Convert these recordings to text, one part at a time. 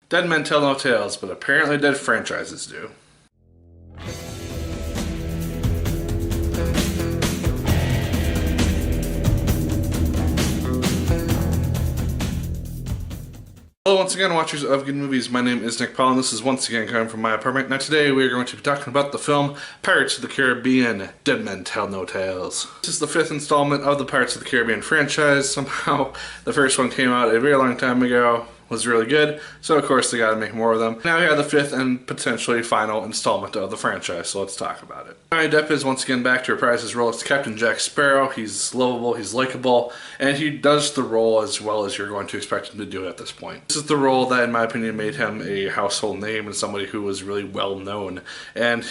Dead men tell no tales, but apparently dead franchises do. Hello once again, watchers of good movies. My name is Nick Pell, and this is once again coming from my apartment. Now today we are going to be talking about the film Pirates of the Caribbean, Dead Men Tell No Tales. This is the fifth installment of the Pirates of the Caribbean franchise. Somehow the first one came out a very long time ago, was really good, so of course they gotta make more of them. Now we have the fifth and potentially final installment of the franchise, so let's talk about it. Johnny Depp is once again back to reprise his role as Captain Jack Sparrow. He's lovable, he's likable, and he does the role as well as you're going to expect him to do it at this point. This is the role that, in my opinion, made him a household name and somebody who was really well known. And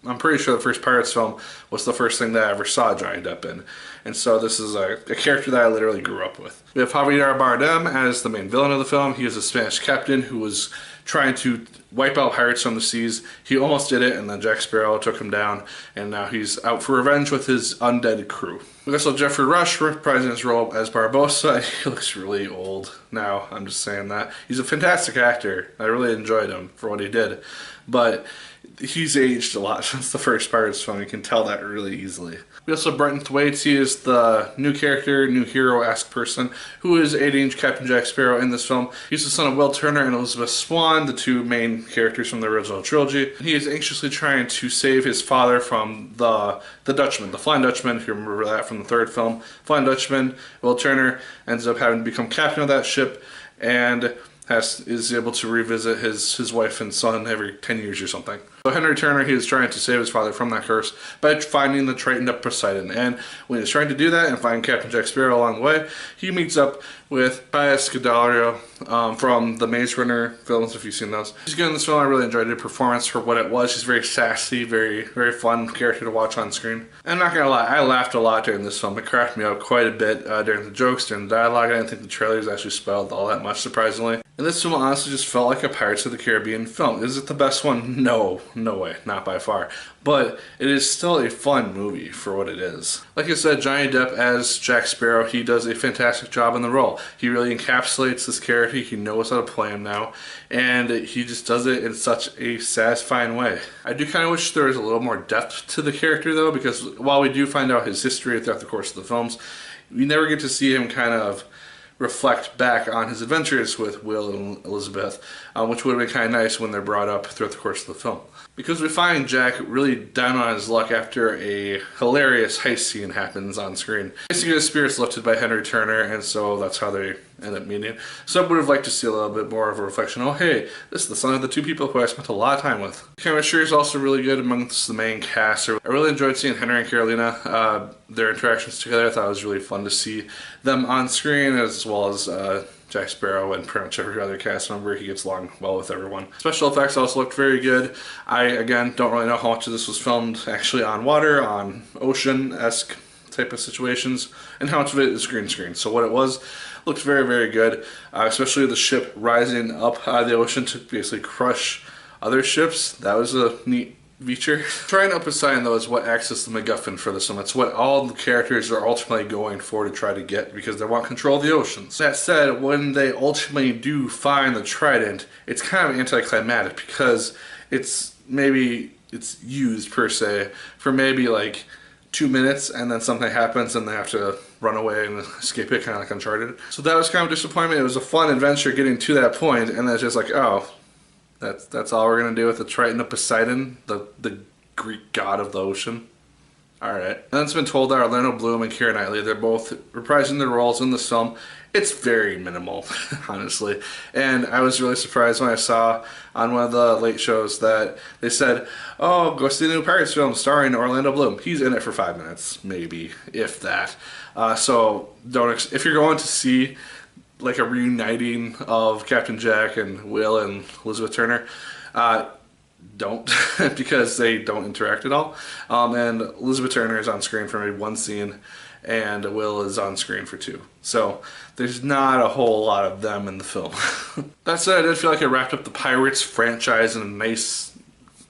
I'm pretty sure the first Pirates film was the first thing that I ever saw Johnny Depp in. And so this is a character that I literally grew up with. We have Javier Bardem as the main villain of the film. He is a Spanish captain who was trying to wipe out pirates from the seas. He almost did it, and then Jack Sparrow took him down, and now he's out for revenge with his undead crew. We also have Jeffrey Rush reprising his role as Barbossa. He looks really old now, I'm just saying that. He's a fantastic actor. I really enjoyed him for what he did. But he's aged a lot since the first Pirates film. You can tell that really easily. We also have Brenton Thwaites. He is the new character, new hero-esque person who is aiding Captain Jack Sparrow in this film. He's the son of Will Turner and Elizabeth Swann, the two main characters from the original trilogy. He is anxiously trying to save his father from the Dutchman, the Flying Dutchman, if you remember that from the third film. Flying Dutchman, Will Turner, ends up having to become captain of that ship and is able to revisit his wife and son every 10 years or something. So Henry Turner, he is trying to save his father from that curse by finding the Trident of Poseidon. And when he's trying to do that and find Captain Jack Sparrow along the way, he meets up with Bias Scadario from the Maze Runner films, if you've seen those. He's good in this film. I really enjoyed his performance for what it was. He's very sassy, very fun character to watch on screen. And I'm not gonna lie, I laughed a lot during this film. It cracked me up quite a bit during the jokes, during the dialogue. I didn't think the trailers actually spoiled all that much, surprisingly. And this film honestly just felt like a Pirates of the Caribbean film. Is it the best one? No way, not by far. But it is still a fun movie for what it is. Like I said, Johnny Depp as Jack Sparrow, he does a fantastic job in the role. He really encapsulates this character. He knows how to play him now, and he just does it in such a satisfying way. I do kind of wish there was a little more depth to the character though, because while we do find out his history throughout the course of the films, we never get to see him kind of reflect back on his adventures with Will and Elizabeth, which would have been kind of nice when they're brought up throughout the course of the film. Because we find Jack really down on his luck after a hilarious heist scene happens on screen. Basically his spirit's lifted by Henry Turner, and so that's how they end up meeting. So I would have liked to see a little bit more of a reflection. Oh hey, this is the son of the two people who I spent a lot of time with. The chemistry is also really good amongst the main cast. I really enjoyed seeing Henry and Carolina, their interactions together. I thought it was really fun to see them on screen, as well as Jack Sparrow and pretty much every other cast member. He gets along well with everyone. Special effects also looked very good. I, again, don't really know how much of this was filmed actually on water, on ocean-esque type of situations, and how much of it is green screen. So what it was looked very good, especially the ship rising up out of the ocean to basically crush other ships. That was a neat feature. Trident of Poseidon though is what acts as the MacGuffin for this one. It's what all the characters are ultimately going for to try to get, because they want control of the oceans. That said, when they ultimately do find the Trident, it's kind of anticlimactic because it's used per se for maybe like 2 minutes, and then something happens and they have to run away and escape it, kind of like Uncharted. So that was kind of a disappointment. It was a fun adventure getting to that point, and then it's just like, oh, that's all we're gonna do with the Trident of Poseidon, the Greek god of the ocean. Alright. And then it's been told that Orlando Bloom and Keira Knightley, they're both reprising their roles in this film. It's very minimal, honestly. And I was really surprised when I saw on one of the late shows that they said, oh, go see the new Pirates film starring Orlando Bloom. He's in it for 5 minutes, maybe, if that. So if you're going to see like a reuniting of Captain Jack and Will and Elizabeth Turner, don't, because they don't interact at all. And Elizabeth Turner is on screen for maybe one scene, and Will is on screen for 2. So there's not a whole lot of them in the film. That said, I did feel like it wrapped up the Pirates franchise in a nice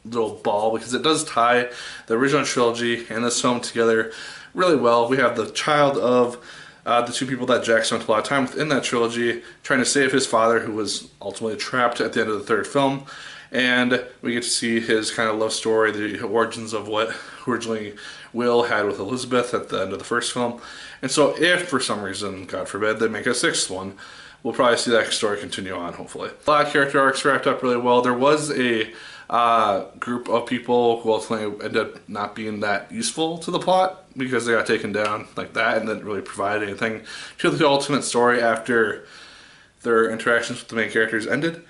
little ball, because it does tie the original trilogy and this film together really well. We have the child of the two people that Jack spent a lot of time with in that trilogy, trying to save his father, who was ultimately trapped at the end of the third film. And we get to see his kind of love story, the origins of what originally Will had with Elizabeth at the end of the first film. And so if for some reason, God forbid, they make a sixth one, we'll probably see that story continue on, hopefully. A lot of character arcs wrapped up really well. There was a group of people who ultimately ended up not being that useful to the plot because they got taken down like that and didn't really provide anything to the ultimate story after their interactions with the main characters ended.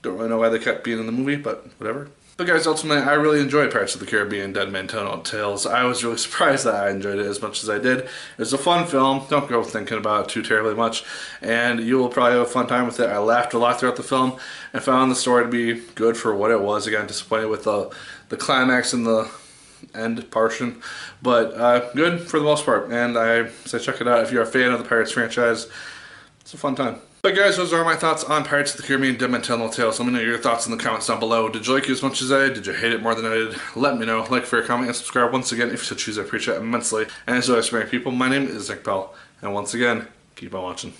Don't really know why they kept being in the movie, but whatever. But guys, ultimately, I really enjoyed Pirates of the Caribbean Dead Men Tell No Tales. I was really surprised that I enjoyed it as much as I did. It was a fun film. Don't go thinking about it too terribly much. And you will probably have a fun time with it. I laughed a lot throughout the film and found the story to be good for what it was. Again, disappointed with the climax and the end portion. But good for the most part. And I say check it out if you're a fan of the Pirates franchise. It's a fun time. But guys, those are my thoughts on Pirates of the Caribbean Dead Men Tell No Tales. Let me know your thoughts in the comments down below. Did you like it as much as I did? Did you hate it more than I did? Let me know. Like, favorite, comment, and subscribe once again if you so choose. I appreciate it immensely. And as always, people, my name is Nick Pell. And once again, keep on watching.